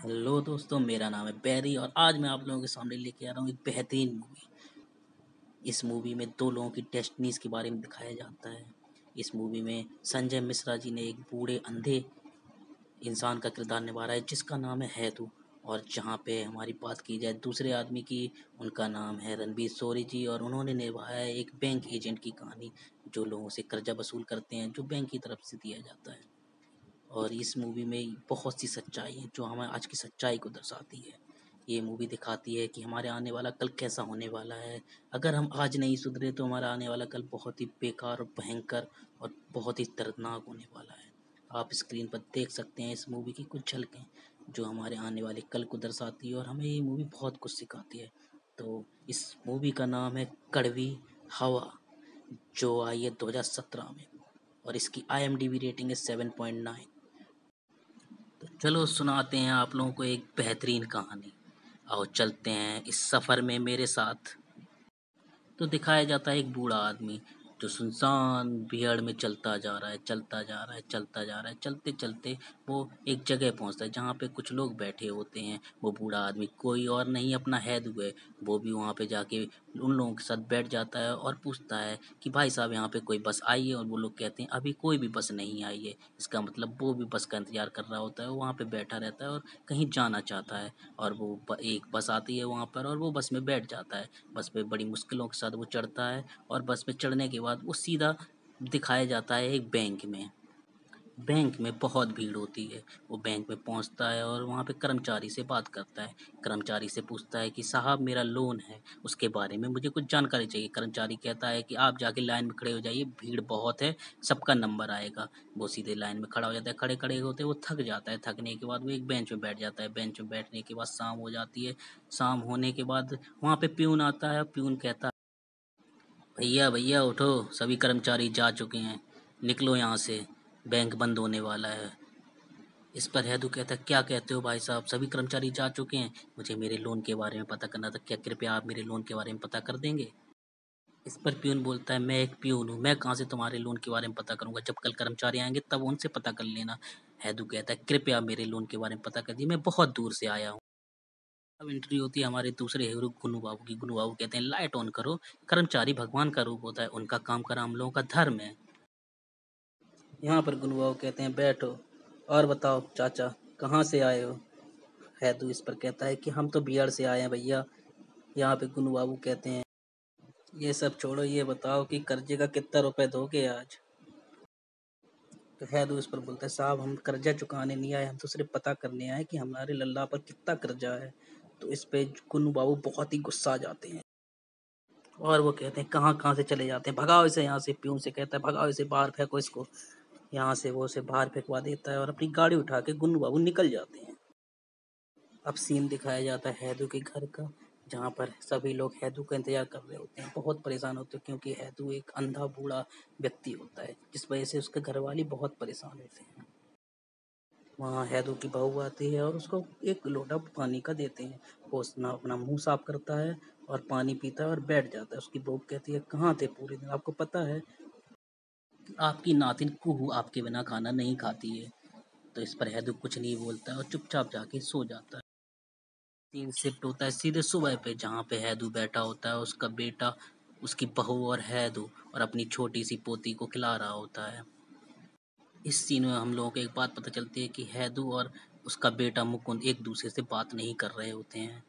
Hello दोस्तों, मेरा नाम है बैरी और आज मैं आप लोगों के सामने लेके आ रहा हूँ एक बेहतरीन मूवी। इस मूवी में दो लोगों की डेस्टिनीज के बारे में दिखाया जाता है। इस मूवी में संजय मिश्रा जी ने एक बूढ़े अंधे इंसान का किरदार निभा रहा है जिसका नाम है हैदू। और जहाँ पे हमारी बात की जाए दूसरे आदमी की, उनका नाम है रणबीर शोरी जी और उन्होंने निभाया है एक बैंक एजेंट की कहानी जो लोगों से कर्जा वसूल करते हैं जो बैंक की तरफ से दिया जाता है। और इस मूवी में बहुत सी सच्चाई है जो हमें आज की सच्चाई को दर्शाती है। ये मूवी दिखाती है कि हमारे आने वाला कल कैसा होने वाला है। अगर हम आज नहीं सुधरे तो हमारा आने वाला कल बहुत ही बेकार और भयंकर और बहुत ही दर्दनाक होने वाला है। आप स्क्रीन पर देख सकते हैं इस मूवी की कुछ झलकें जो हमारे आने वाले कल को दर्शाती है और हमें ये मूवी बहुत कुछ सिखाती है। तो इस मूवी का नाम है कड़वी हवा, जो आई है 2017 में और इसकी IMDb रेटिंग है 7.9। तो चलो सुनाते हैं आप लोगों को एक बेहतरीन कहानी। आओ चलते हैं इस सफ़र में मेरे साथ। तो दिखाया जाता है एक बूढ़ा आदमी जो सुनसान भीड़ में चलता जा रहा है, चलता जा रहा है, चलता जा रहा है। चलते चलते वो एक जगह पहुंचता है जहाँ पे कुछ लोग बैठे होते हैं। वो बूढ़ा आदमी कोई और नहीं अपना हैदू है। वो भी वहाँ पे जाके उन लोगों के साथ बैठ जाता है और पूछता है कि भाई साहब यहाँ पे कोई बस आई है। और वो लोग कहते हैं अभी कोई भी बस नहीं आई है। इसका मतलब वो भी बस का इंतजार कर रहा होता है, वहाँ पे बैठा रहता है और कहीं जाना चाहता है। और वो एक बस आती है वहाँ पर और वो बस में बैठ जाता है। बस पे बड़ी मुश्किलों के साथ वो चढ़ता है और बस पे चढ़ने के बाद वो सीधा दिखाया जाता है एक बैंक में। बैंक में बहुत भीड़ होती है। वो बैंक में पहुंचता है और वहाँ पे कर्मचारी से बात करता है। कर्मचारी से पूछता है कि साहब मेरा लोन है, उसके बारे में मुझे कुछ जानकारी चाहिए। कर्मचारी कहता है कि आप जाके लाइन में खड़े हो जाइए, भीड़ बहुत है, सबका नंबर आएगा। वो सीधे लाइन में खड़ा हो जाता है। खड़े खड़े होते वो थक जाता है। थकने के बाद वो एक बेंच में बैठ जाता है। बेंच में बैठने के बाद शाम हो जाती है। शाम होने के बाद वहाँ पे प्यून आता है। प्यून कहता है भैया भैया उठो, सभी कर्मचारी जा चुके हैं, निकलो यहाँ से, बैंक बंद होने वाला है। इस पर हैदू कहता है क्या कहते हो भाई साहब, सभी कर्मचारी जा चुके हैं, मुझे मेरे लोन के बारे में पता करना था, क्या कृपया आप मेरे लोन के बारे में पता कर देंगे। इस पर प्यून बोलता है मैं एक प्यून हूँ, मैं कहाँ से तुम्हारे लोन के बारे में पता करूंगा, जब कल कर्मचारी आएंगे तब उनसे पता कर लेना। हैदू कहता है कृपया मेरे लोन के बारे में पता कर दिए, मैं बहुत दूर से आया हूँ। अब एंट्री होती है हमारे दूसरे हीरो गुन्नू बाबू की। गुन्नू बाबू कहते हैं लाइट ऑन करो, कर्मचारी भगवान का रूप होता है, उनका काम करना हम लोगों का धर्म है। यहाँ पर गुन्नू बाबू कहते हैं बैठो और बताओ चाचा कहाँ से आए हो। हैदू इस पर कहता है कि हम तो बिहार से आए हैं भैया। यहाँ पे गुन्नू बाबू कहते हैं ये सब छोड़ो, ये बताओ कि कर्जे का कितना रुपए दोगे आज। तो हैदू इस पर बोलता है साहब हम कर्जा चुकाने नहीं आए, हम तो सिर्फ पता करने आए कि हमारे लल्ला पर कितना कर्जा है। तो इस पे गुन्नू बाबू बहुत ही गुस्सा आ जाते हैं और वो कहते हैं कहाँ कहाँ से चले जाते हैं, भगाओ इसे यहाँ से। प्यून से कहता है भगाओ इसे, बाहर फेंको इसको। यहाँ से वो उसे बाहर फेंकवा देता है और अपनी गाड़ी उठा के गुन्नू बाबू निकल जाते हैं। अब सीन दिखाया जाता है हैदू के घर का, जहाँ पर सभी लोग हैदू का इंतजार कर रहे होते हैं, बहुत परेशान होते हैं क्योंकि हैदू एक अंधा बूढ़ा व्यक्ति होता है जिस वजह से उसके घर वाले बहुत परेशान होते हैं। वहाँ हैदू की बहू आती है और उसको एक लोटा पानी का देते हैं। वो अपना मुंह साफ करता है और पानी पीता है और बैठ जाता है। उसकी बहू कहती है कहाँ थे पूरे दिन, आपको पता है आपकी नातिन कुहू आपके बिना खाना नहीं खाती है। तो इस पर हैदू कुछ नहीं बोलता है और चुपचाप जाके सो जाता है। सीन शिफ्ट होता है सीधे सुबह पे, जहाँ पे हैदू बैठा होता है, उसका बेटा, उसकी बहू और हैदू और अपनी छोटी सी पोती को खिला रहा होता है। इस सीन में हम लोगों को एक बात पता चलती है कि हैदू और उसका बेटा मुकुंद एक दूसरे से बात नहीं कर रहे होते हैं।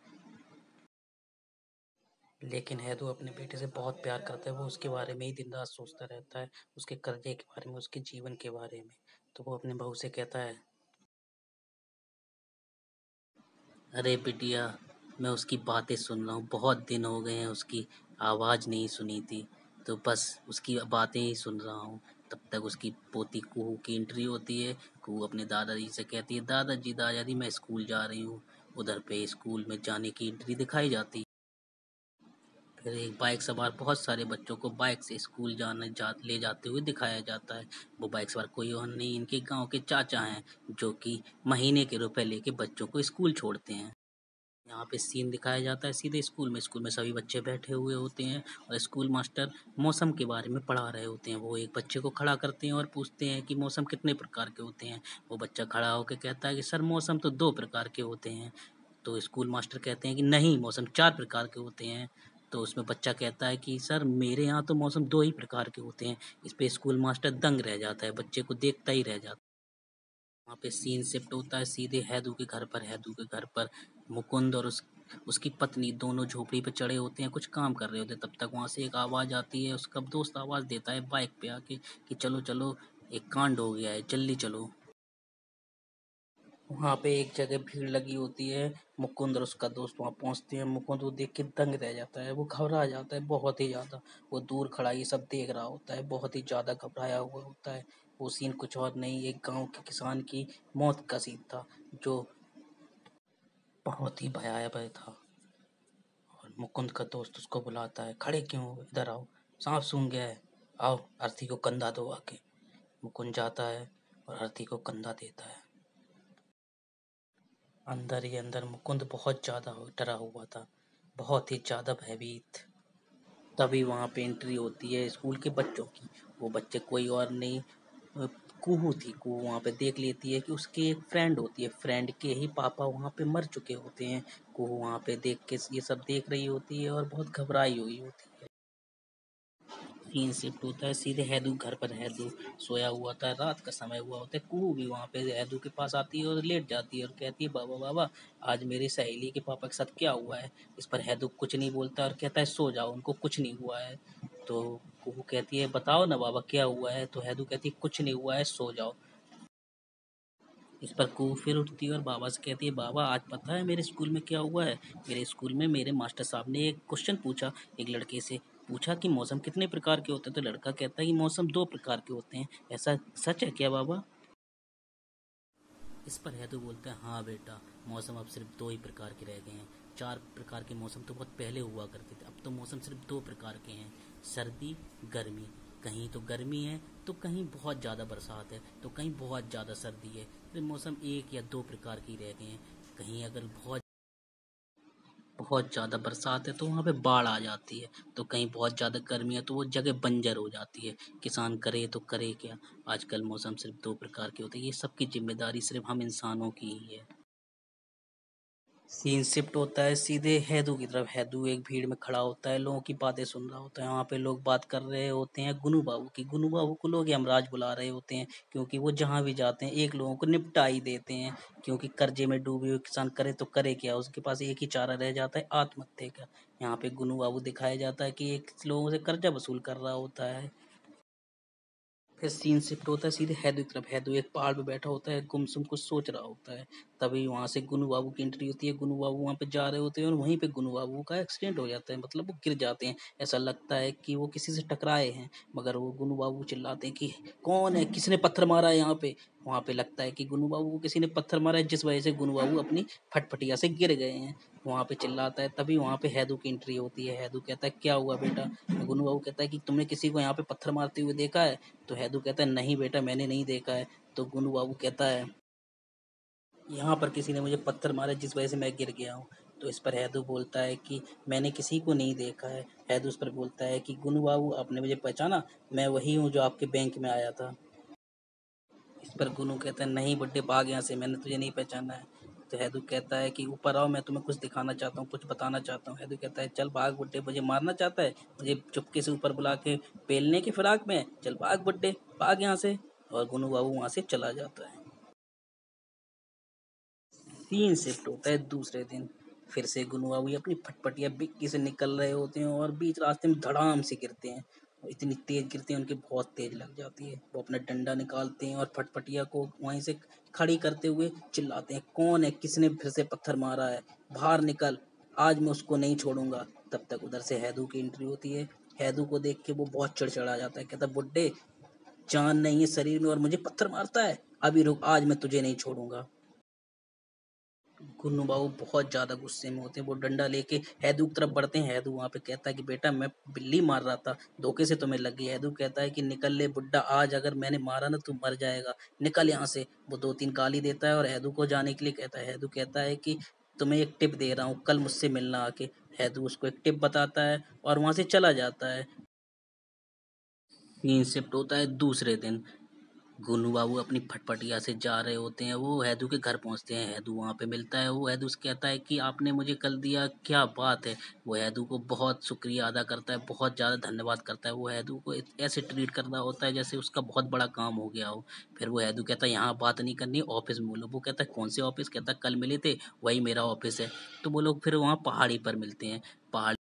लेकिन हैदू अपने बेटे से बहुत प्यार करता है, वो उसके बारे में ही दिन रात सोचता रहता है, उसके कर्जे के बारे में, उसके जीवन के बारे में। तो वो अपने बहू से कहता है अरे बिटिया, मैं उसकी बातें सुन रहा हूँ, बहुत दिन हो गए हैं उसकी आवाज़ नहीं सुनी थी, तो बस उसकी बातें ही सुन रहा हूँ। तब तक उसकी पोती कुहू की एंट्री होती है। कुहू अपने दादाजी से कहती है दादाजी दादाजी मैं स्कूल जा रही हूँ। उधर पे स्कूल में जाने की एंट्री दिखाई जाती है। फिर एक बाइक सवार बहुत सारे बच्चों को बाइक से स्कूल ले जाते हुए दिखाया जाता है। वो बाइक सवार कोई और नहीं, इनके गांव के चाचा हैं जो कि महीने के रुपए लेके बच्चों को स्कूल छोड़ते हैं। यहाँ पे सीन दिखाया जाता है सीधे स्कूल में सभी बच्चे बैठे हुए होते हैं और स्कूल मास्टर मौसम के बारे में पढ़ा रहे होते हैं। वो एक बच्चे को खड़ा करते हैं और पूछते हैं कि मौसम कितने प्रकार के होते हैं। वो बच्चा खड़ा होकर कहता है कि सर मौसम तो 2 प्रकार के होते हैं। तो स्कूल मास्टर कहते हैं कि नहीं, मौसम 4 प्रकार के होते हैं। तो उसमें बच्चा कहता है कि सर मेरे यहाँ तो मौसम 2 ही प्रकार के होते हैं। इस पे स्कूल मास्टर दंग रह जाता है, बच्चे को देखता ही रह जाता है। वहाँ पे सीन शिफ्ट होता है सीधे हैदू के घर पर मुकुंद और उसकी पत्नी दोनों झोपड़ी पे चढ़े होते हैं, कुछ काम कर रहे होते हैं। तब तक वहाँ से एक आवाज़ आती है, उसका दोस्त आवाज़ देता है बाइक पे आके कि चलो चलो, एक कांड हो गया है, जल्दी चलो। वहाँ पे एक जगह भीड़ लगी होती है। मुकुंद और उसका दोस्त वहाँ पहुँचते हैं। मुकुंद वो देख के दंग रह जाता है, वो घबरा जाता है बहुत ही ज़्यादा। वो दूर खड़ा ये सब देख रहा होता है, बहुत ही ज़्यादा घबराया हुआ होता है। वो सीन कुछ और नहीं, एक गांव के किसान की मौत का सीन था, जो बहुत ही भयावह था। और मुकुंद का दोस्त उसको बुलाता है, खड़े क्यों हो, इधर आओ, सांप सूंघ गया है, आओ अर्थी को कंधा दो आके। मुकुंद जाता है और अर्थी को कंधा देता है। अंदर ही अंदर मुकुंद बहुत ज़्यादा डरा हुआ था, बहुत ही ज़्यादा भयभीत। तभी वहाँ पे एंट्री होती है स्कूल के बच्चों की। वो बच्चे कोई और नहीं, अ, कुहू थी। कुहू वहाँ पे देख लेती है कि उसकी एक फ्रेंड होती है, फ्रेंड के ही पापा वहाँ पे मर चुके होते हैं। कुहू वहाँ पे देख के ये सब देख रही होती है और बहुत घबराई हुई होती है। सीन शिफ्ट होता है सीधे हैदू घर पर। हैदू सोया हुआ था, रात का समय हुआ होता है। कुहू भी वहाँ पे हैदू के पास आती है और लेट जाती है और कहती है बाबा बाबा, आज मेरी सहेली के पापा के साथ क्या हुआ है। इस पर हैदू कुछ नहीं बोलता और कहता है सो जाओ, उनको कुछ नहीं हुआ है। तो कुहू कहती है बताओ ना बाबा क्या हुआ है। तो हैदू कहती है कुछ नहीं हुआ है, सो जाओ। इस पर कुहू फिर उठती है और बाबा से कहती है बाबा आज पता है मेरे स्कूल में क्या हुआ है। मेरे स्कूल में मेरे मास्टर साहब ने एक क्वेश्चन पूछा, एक लड़के से पूछा कि मौसम कितने प्रकार के होते हैं। तो लड़का कहता है कि मौसम 2 प्रकार के होते हैं, ऐसा सच है क्या बाबा। इस पर हैदू बोलता है हाँ बेटा, मौसम अब सिर्फ 2 ही प्रकार के रह गए हैं। 4 प्रकार के मौसम तो बहुत पहले हुआ करते थे, अब तो मौसम सिर्फ 2 प्रकार के हैं, सर्दी गर्मी। कहीं तो गर्मी है तो कहीं बहुत ज़्यादा बरसात है तो कहीं बहुत ज़्यादा सर्दी है। तो मौसम 1 या 2 प्रकार के ही रह गए हैं। कहीं अगर बहुत बहुत ज़्यादा बरसात है तो वहाँ पे बाढ़ आ जाती है, तो कहीं बहुत ज़्यादा गर्मी है तो वो जगह बंजर हो जाती है। किसान करे तो करे क्या। आजकल मौसम सिर्फ 2 प्रकार के होते हैं, ये सबकी जिम्मेदारी सिर्फ हम इंसानों की ही है। सीन शिफ्ट होता है सीधे हैदू की तरफ। हैदू एक भीड़ में खड़ा होता है, लोगों की बातें सुन रहा होता है। वहाँ पे लोग बात कर रहे होते हैं गुनु बाबू की। गुनु बाबू को लोग यमराज बुला रहे होते हैं, क्योंकि वो जहाँ भी जाते हैं एक लोगों को निपटा ही देते हैं। क्योंकि कर्जे में डूबे हुए किसान करे तो करे क्या, उसके पास एक ही चारा रह जाता है आत्महत्या का। यहाँ पे गुनु बाबू दिखाया जाता है कि एक लोगों से कर्जा वसूल कर रहा होता है। फिर सीन शिफ्ट होता है सीधे हैदू की तरफ। हैदू एक पहाड़ पे बैठा होता है, गुमसुम कुछ सोच रहा होता है। तभी वहां से गुनु बाबू की एंट्री होती है। गुनु बाबू वहां पे जा रहे होते हैं और वहीं पे गुनु बाबू का एक्सीडेंट हो जाता है, मतलब वो गिर जाते हैं। ऐसा लगता है कि वो किसी से टकराए हैं, मगर वो गुनु बाबू चिल्लाते हैं कि कौन है, किसने पत्थर मारा है यहाँ पे। वहां पे लगता है कि गुनु बाबू को किसी ने पत्थर मारा है, जिस वजह से गुनु बाबू अपनी फटफटिया से गिर गए हैं। वहां पे चिल्लाता है, तभी वहां पे हैदू की एंट्री होती है। हैदू कहता है क्या हुआ बेटा। गुनु बाबू कहता है कि तुमने किसी को यहाँ पे पत्थर मारते हुए देखा है। तो हैदू कहता है नहीं बेटा, मैंने नहीं देखा है। तो गुनु बाबू कहता है यहाँ पर किसी ने मुझे पत्थर मारा जिस वजह से मैं गिर गया हूँ। तो इस पर हैदू बोलता है कि मैंने किसी को नहीं देखा है। हैदू उस पर बोलता है कि गुनु बाबू आपने मुझे पहचाना, मैं वही हूँ जो आपके बैंक में आया था। इस पर गुनु कहता है नहीं बुड्ढे, भाग यहाँ से, मैंने तुझे नहीं पहचाना है। तो हैदू कहता है कि ऊपर आओ, मैं तुम्हें कुछ दिखाना चाहता हूँ, कुछ बताना चाहता हूँ। हैदू कहता है चल भाग बुड्ढे, मुझे मारना चाहता है, मुझे चुपके से ऊपर बुला के पेलने की फिराक में, चल भाग बुड्ढे, भाग यहाँ से। और गुनु बाबू वहाँ से चला जाता है। सीन शिफ्ट होता है दूसरे दिन। फिर से गुनु बाबू अपनी फटफटिया बिक्की से निकल रहे होते हैं और बीच रास्ते में धड़ाम से गिरते हैं। और इतनी तेज गिरते हैं, उनके बहुत तेज लग जाती है। वो अपना डंडा निकालते हैं और फटफटिया को वहीं से खड़ी करते हुए चिल्लाते हैं कौन है, किसने फिर से पत्थर मारा है, बाहर निकल, आज मैं उसको नहीं छोड़ूंगा। तब तक उधर से हैदू की एंट्री होती है। हैदू को देख के वो बहुत चिड़चिड़ा जाता है, कहता बुड्ढे, जान नहीं है शरीर में और मुझे पत्थर मारता है, अभी रुक, आज मैं तुझे नहीं छोड़ूंगा। गुन्नू बाबू बहुत ज्यादा गुस्से में होते हैं, वो डंडा लेके हैदू की तरफ बढ़ते हैं। हैदू वहां पे कहता है कि बेटा मैं बिल्ली मार रहा था, धोखे से तुम्हें लग गई। हैदू कहता है कि निकल ले बुड्ढा, आज अगर मैंने मारा ना तू मर जाएगा, निकल यहाँ से। वो 2-3 गाली देता है और हैदू को जाने के लिए कहता है। हैदू कहता है कि तुम्हें एक टिप दे रहा हूँ, कल मुझसे मिलना आके। हैदू उसको एक टिप बताता है और वहाँ से चला जाता है। सीन शिफ्ट होता है दूसरे दिन। गोनू बाबू अपनी फटफटिया से जा रहे होते हैं, वो हैदू के घर पहुंचते हैं। हैदू वहाँ पे मिलता है, वो हैदू से कहता है कि आपने मुझे कल दिया, क्या बात है। वो हैदू को बहुत शुक्रिया अदा करता है, बहुत ज़्यादा धन्यवाद करता है। वो हैदू को ऐसे ट्रीट कर रहा होता है जैसे उसका बहुत बड़ा काम हो गया हो। फिर वो हैदू कहता है यहाँ बात नहीं करनी, ऑफिस में बोलो। वो कहता है कौन से ऑफिस? कहता है कल मिले थे, वही मेरा ऑफिस है। तो वो लोग फिर वहाँ पहाड़ी पर मिलते हैं। पहाड़ी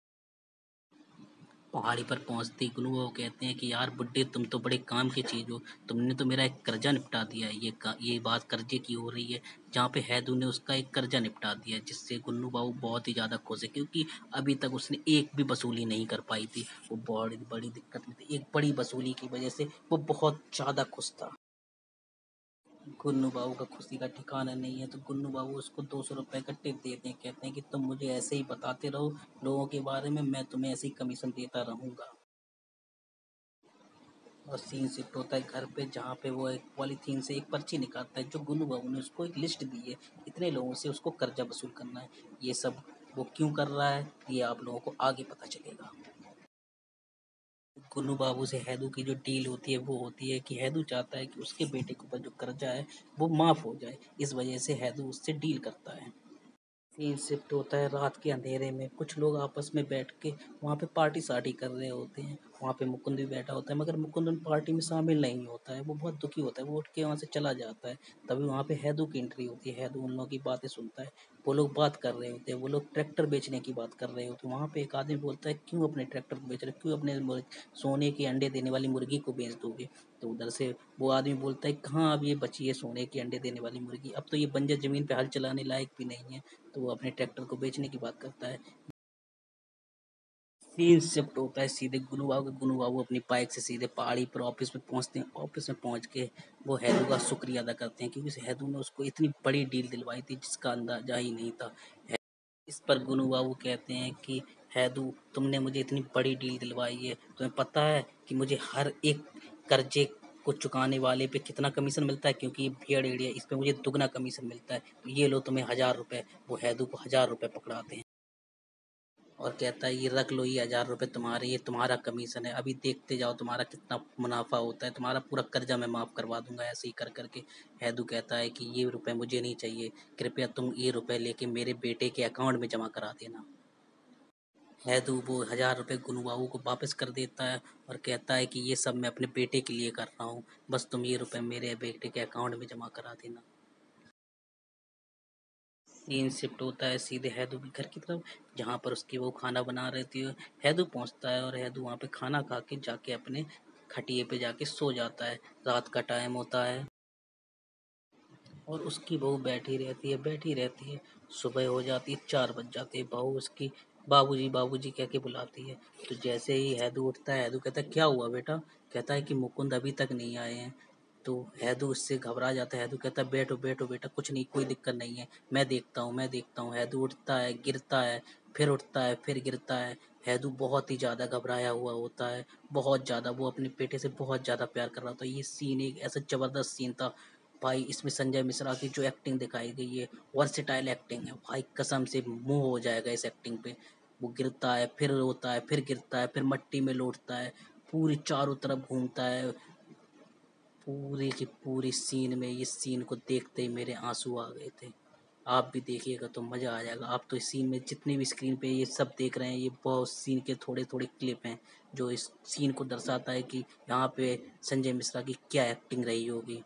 पहाड़ी पर पहुंचते ही गुरु वो कहते हैं कि यार बुड्ढे, तुम तो बड़े काम की चीज हो, तुमने तो मेरा एक कर्जा निपटा दिया है। ये बात कर्जे की हो रही है, जहाँ पे हैदू ने उसका एक कर्जा निपटा दिया है, जिससे गुन्नू बाबू बहुत ही ज्यादा खुश है, क्योंकि अभी तक उसने एक भी वसूली नहीं कर पाई थी। वो बड़ी बड़ी दिक्कत में थी, एक बड़ी वसूली की वजह से वो बहुत ज्यादा खुश था। गुन्नू बाबू का खुशी का ठिकाना नहीं है, तो गुन्नू बाबू उसको 200 रुपए का टिप देते हैं। कहते हैं कि तुम मुझे ऐसे ही बताते रहो लोगों के बारे में, मैं तुम्हें ऐसे ही कमीशन देता रहूंगा। और सीन शिफ्ट होता है घर पे, जहाँ पे वो एक पॉलीथीन से एक पर्ची निकालता है, जो गुल्लू बाबू ने उसको एक लिस्ट दी है, इतने लोगों से उसको कर्जा वसूल करना है। ये सब वो क्यों कर रहा है, ये आप लोगों को आगे पता चलेगा। गुल्लू बाबू से हैदू की जो डील होती है वो होती है कि हैदू चाहता है कि उसके बेटे के ऊपर जो कर्जा है वो माफ़ हो जाए, इस वजह से हैदू उससे डील करता है। सीन शिफ्ट होता है रात के अंधेरे में, कुछ लोग आपस में बैठ के वहाँ पे पार्टी सार्टी कर रहे होते हैं। वहाँ पे मुकुंद भी बैठा होता है, मगर मुकुंद उन पार्टी में शामिल नहीं होता है। वो बहुत दुखी होता है, वो उठ के वहाँ से चला जाता है। तभी वहाँ पे हैदू की एंट्री होती है। हैदू उन लोगों की बातें सुनता है। वो लोग बात कर रहे होते हैं, वो लोग ट्रैक्टर बेचने की बात कर रहे होते हैं। वहाँ पे एक आदमी बोलता है क्यों अपने ट्रैक्टर को बेच रहे हो? क्यों अपने सोने के अंडे देने वाली मुर्गी को बेच दोगे? तो उधर से वो आदमी बोलता है कहाँ अब ये बची है सोने के अंडे देने वाली मुर्गी, अब तो ये बंजर जमीन पे हल चलाने लायक भी नहीं है। तो वो अपने ट्रैक्टर को बेचने की बात करता है। सीन शिफ्ट होता है सीधे गुनू बाबू के। गुनू बाबू अपनी बाइक से सीधे पहाड़ी पर ऑफिस में पहुंचते हैं। ऑफिस में पहुंच के वो हैदू का शुक्रिया अदा करते हैं, क्योंकि हैदू ने उसको इतनी बड़ी डील दिलवाई थी जिसका अंदाजा ही नहीं था। इस पर गुनू बाबू कहते हैं कि हैदू, तुमने मुझे इतनी बड़ी डील दिलवाई है, तुम्हें पता है कि मुझे हर एक कर्जे को चुकाने वाले पे कितना कमीशन मिलता है? क्योंकि ये भेड़ एरिया, इस पे मुझे दुगना कमीशन मिलता है। तो ये लो तुम्हें 1000 रुपए। वो हैदू को 1000 रुपए पकड़ाते हैं और कहता है ये रख लो, ये 1000 रुपए तुम्हारे, ये तुम्हारा कमीशन है, अभी देखते जाओ तुम्हारा कितना मुनाफा होता है, तुम्हारा पूरा कर्जा मैं माफ करवा दूंगा। ऐसे ही कर करके हैदू कहता है कि ये रुपए मुझे नहीं चाहिए, कृपया तुम ये रुपए लेके मेरे बेटे के अकाउंट में जमा करा देना। हैदू वो 1000 रुपए गुनू बाबू को वापस कर देता है और कहता है कि ये सब मैं अपने बेटे के लिए कर रहा हूँ, बस तुम ये रुपए मेरे बेटे के अकाउंट में जमा करा देना। सीन शिफ्ट होता है सीधे हैदू के घर की तरफ, जहाँ पर उसकी वो खाना बना रही थी। हैदू पहुँचता है और हैदू वहाँ पे खाना खा के जाके अपने खटिये पे जाके सो जाता है। रात का टाइम होता है और उसकी बहू बैठी रहती है। सुबह हो जाती है, 4 बज जाते हैं। बहू उसकी बाबूजी बाबूजी कह के बुलाती है। तो जैसे ही हैदू उठता है, हैदू कहता है क्या हुआ बेटा? कहता है कि मुकुंद अभी तक नहीं आए हैं। तो हैदू उससे घबरा जाता है। हैदू कहता है बैठो बैठो बेटा, कुछ नहीं, कोई दिक्कत नहीं है, मैं देखता हूँ। हैदू उठता है, गिरता है, फिर उठता है, फिर गिरता है। हैदू बहुत ही ज़्यादा घबराया हुआ होता है, बहुत ज़्यादा। वो अपने बेटे से बहुत ज़्यादा प्यार कर रहा था। ये सीन एक ऐसा ज़बरदस्त सीन था भाई। इसमें संजय मिश्रा की जो एक्टिंग दिखाई गई है, वर्सेटाइल एक्टिंग है भाई, कसम से मुंह हो जाएगा इस एक्टिंग पे। वो गिरता है, फिर रोता है, फिर गिरता है, फिर मट्टी में लौटता है, पूरी चारों तरफ घूमता है। पूरी की पूरी सीन में, इस सीन को देखते ही मेरे आंसू आ गए थे। आप भी देखिएगा तो मज़ा आ जाएगा। आप तो इस सीन में जितने भी स्क्रीन पे ये सब देख रहे हैं, ये बहुत सीन के थोड़े थोड़े क्लिप हैं जो इस सीन को दर्शाता है कि यहाँ पे संजय मिश्रा की क्या एक्टिंग रही होगी।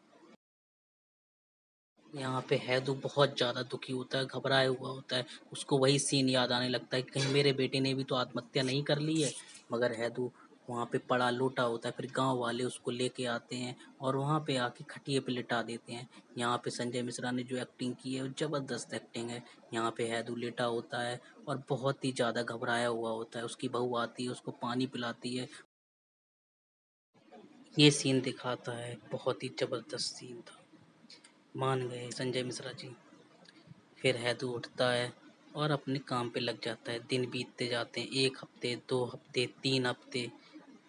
यहाँ पे हैदू बहुत ज़्यादा दुखी होता है, घबराया हुआ होता है। उसको वही सीन याद आने लगता है कि कहीं मेरे बेटे ने भी तो आत्महत्या नहीं कर ली है। मगर हैदू वहाँ पे पड़ा लोटा होता है। फिर गांव वाले उसको लेके आते हैं और वहाँ पे आके खटिए पे लिटा देते हैं। यहाँ पे संजय मिश्रा ने जो एक्टिंग की है वो ज़बरदस्त एक्टिंग है। यहाँ पे हैदू लेटा होता है और बहुत ही ज़्यादा घबराया हुआ होता है। उसकी बहू आती है, उसको पानी पिलाती है। ये सीन दिखाता है, बहुत ही ज़बरदस्त सीन था। मान गए संजय मिश्रा जी। फिर हैदू उठता है और अपने काम पे लग जाता है। दिन बीतते जाते हैं, 1 हफ्ते, 2 हफ्ते, 3 हफ्ते।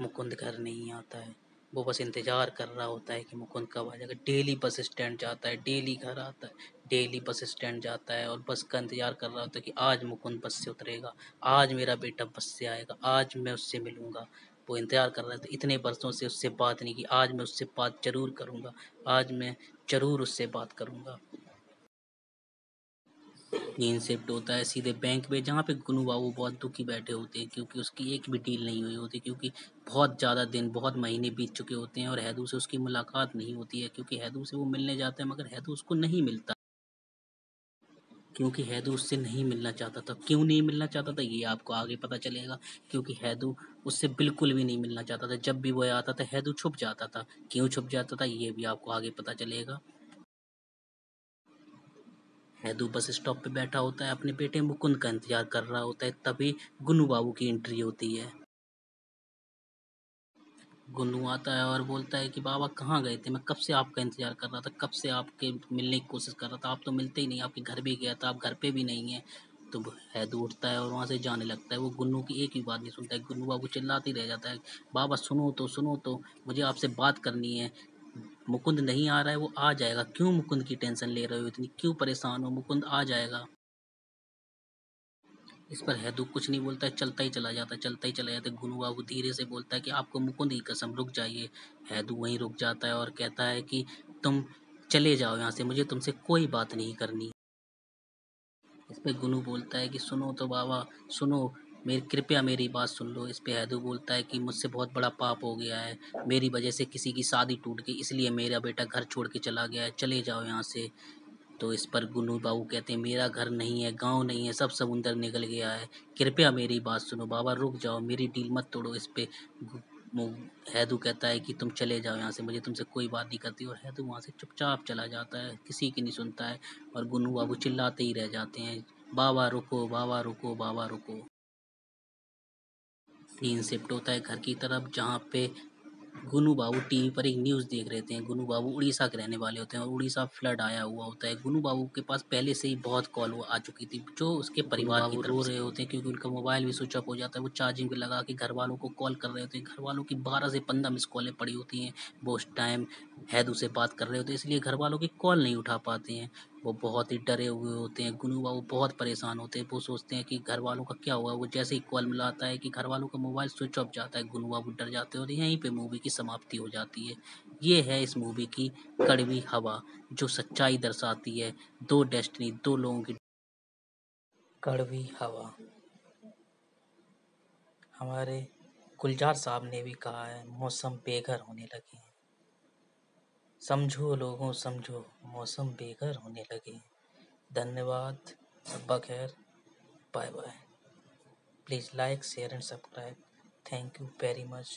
मुकुंद घर नहीं आता है। वो बस इंतज़ार कर रहा होता है कि मुकुंद कब आ जाएगा। डेली बस स्टैंड जाता है, डेली घर आता है, डेली बस स्टैंड जाता है और बस का इंतज़ार कर रहा होता है कि आज मुकुंद बस से उतरेगा, आज मेरा बेटा बस से आएगा, आज मैं उससे मिलूँगा। वो इंतज़ार कर रहा था, इतने बरसों से उससे बात नहीं की, आज मैं उससे बात ज़रूर करूँगा, आज मैं ज़रूर उससे बात करूँगा। सीन शिफ्ट होता है सीधे बैंक में, जहाँ पे गुनू बाबू बहुत दुखी बैठे होते हैं क्योंकि उसकी एक भी डील नहीं हुई होती, क्योंकि बहुत ज़्यादा दिन, बहुत महीने बीत चुके होते हैं और हैदू से उसकी मुलाकात नहीं होती है, क्योंकि हैदू से वो मिलने जाते हैं मगर हैदू उसको नहीं मिलता, क्योंकि हैदू उससे नहीं मिलना चाहता था। क्यों नहीं मिलना चाहता था ये आपको आगे पता चलेगा, क्योंकि हैदू उससे बिल्कुल भी नहीं मिलना चाहता था। जब भी वो आता था हैदू छुप जाता था। क्यों छुप जाता था ये भी आपको आगे पता चलेगा। हैदू बस स्टॉप पे बैठा होता है, अपने बेटे मुकुंद का इंतजार कर रहा होता है, तभी गुन्नू बाबू की एंट्री होती है। गुन्नू आता है और बोलता है कि बाबा कहाँ गए थे, मैं कब से आपका इंतजार कर रहा था, कब से आपके मिलने की कोशिश कर रहा था, आप तो मिलते ही नहीं, आपके घर भी गया था, आप घर पे भी नहीं हैं। तो हैदू उठता है और वहाँ से जाने लगता है। वो गुन्नू की एक भी बात नहीं सुनता है। गुन्नू बाबू चिल्लाते ही रह जाता है, बाबा सुनो तो, मुझे आपसे बात करनी है। मुकुंद नहीं आ रहा है, वो आ जाएगा, क्यों मुकुंद की टेंशन ले रहे हो इतनी, क्यों परेशान हो, मुकुंद आ जाएगा। इस पर हैदू कुछ नहीं बोलता है, चलता ही चला जाता है, चलता ही चला जाता है। गुनू बाबू धीरे से बोलता है कि आपको मुकुंद की कसम, रुक जाइए। हैदू वहीं रुक जाता है और कहता है कि तुम चले जाओ यहाँ से, मुझे तुमसे कोई बात नहीं करनी। इस पे गुनू बोलता है कि सुनो तो बाबा, सुनो, मेरी कृपया मेरी बात सुन लो। इस पे हैदू बोलता है कि मुझसे बहुत बड़ा पाप हो गया है, मेरी वजह से किसी की शादी टूट गई, इसलिए मेरा बेटा घर छोड़ के चला गया है, चले जाओ यहाँ से। तो इस पर गुन्नू बाबू कहते हैं, मेरा घर नहीं है, गाँव नहीं है, सब समुंदर निकल गया है, कृपया मेरी बात सुनो बाबा, रुक जाओ, मेरी डील मत तोड़ो। इस पे हैदू कहता है कि तुम चले जाओ यहाँ से, मुझे तुमसे कोई बात नहीं करती, और हैदू वहाँ से चुपचाप चला जाता है, किसी की नहीं सुनता है। और गुन्नू बाबू चिल्लाते ही रह जाते हैं, बाबा रुको, बाबा रुको, बाबा रुको। सीन शिफ्ट होता है घर की तरफ, जहाँ पे गुन्नू बाबू टीवी पर एक न्यूज़ देख रहे थे। गुन्नू बाबू उड़ीसा के रहने वाले होते हैं और उड़ीसा फ्लड आया हुआ होता है। गुन्नू बाबू के पास पहले से ही बहुत कॉल आ चुकी थी, जो उसके परिवार की तरफ रो रहे होते हैं, क्योंकि उनका मोबाइल भी स्विच ऑफ हो जाता है। वो चार्जिंग पे लगा के घर वालों को कॉल कर रहे होते हैं। घर वालों की 12 से 15 मिस कॉलें पड़ी होती हैं। वो उस टाइम हैदू से बात कर रहे होते हैं, इसलिए घर वालों की कॉल नहीं उठा पाते हैं। वो बहुत ही डरे हुए होते हैं। गुन्नू बाबू बहुत परेशान होते हैं। वो सोचते हैं कि घर वालों का क्या हुआ। वो जैसे ही कॉल मिलाता है कि घर वालों का मोबाइल स्विच ऑफ जाता है, गुन्नू बाबू डर जाते हैं और यहीं पे मूवी की समाप्ति हो जाती है। ये है इस मूवी की कड़वी हवा, जो सच्चाई दर्शाती है। दो डेस्टिनी, दो लोगों की कड़वी हवा। हमारे गुलजार साहब ने भी कहा है, मौसम बेघर होने लगे हैं। समझो लोगों समझो, मौसम बेघर होने लगे हैं। धन्यवाद, अब्बा खैर, bye bye. Please like, share and subscribe. Thank you very much.